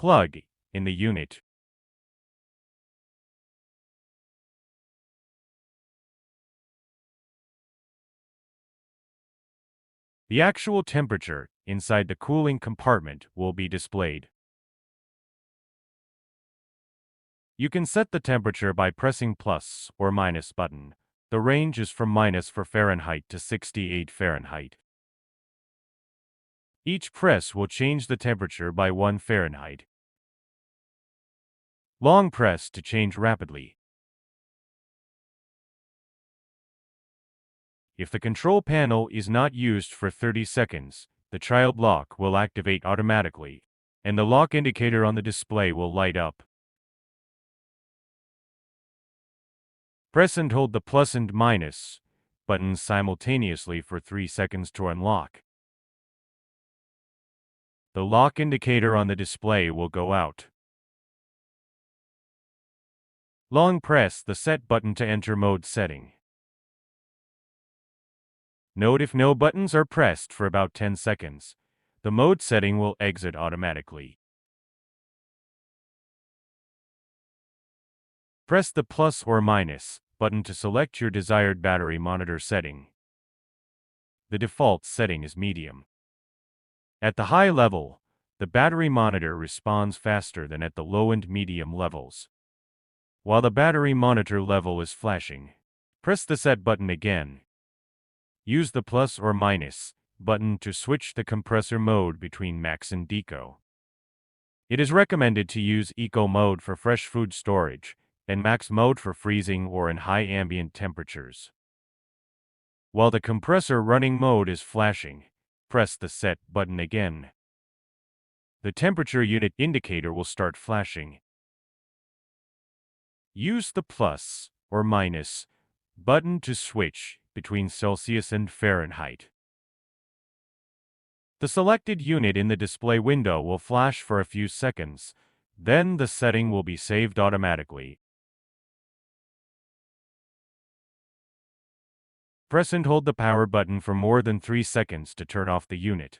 plug in the unit. The actual temperature inside the cooling compartment will be displayed. You can set the temperature by pressing plus or minus button. The range is from minus for Fahrenheit to 68 Fahrenheit. Each press will change the temperature by 1 Fahrenheit. Long press to change rapidly. If the control panel is not used for 30 seconds, the child lock will activate automatically, and the lock indicator on the display will light up. Press and hold the plus and minus buttons simultaneously for 3 seconds to unlock. The lock indicator on the display will go out. Long press the set button to enter mode setting. Note if no buttons are pressed for about 10 seconds, the mode setting will exit automatically. Press the plus or minus button to select your desired battery monitor setting. The default setting is medium. At the high level, the battery monitor responds faster than at the low and medium levels. While the battery monitor level is flashing, press the set button again. Use the plus or minus button to switch the compressor mode between max and eco. It is recommended to use eco mode for fresh food storage and max mode for freezing or in high ambient temperatures. While the compressor running mode is flashing, press the set button again. The temperature unit indicator will start flashing. Use the plus or minus button to switch between Celsius and Fahrenheit. The selected unit in the display window will flash for a few seconds, then the setting will be saved automatically. Press and hold the power button for more than 3 seconds to turn off the unit.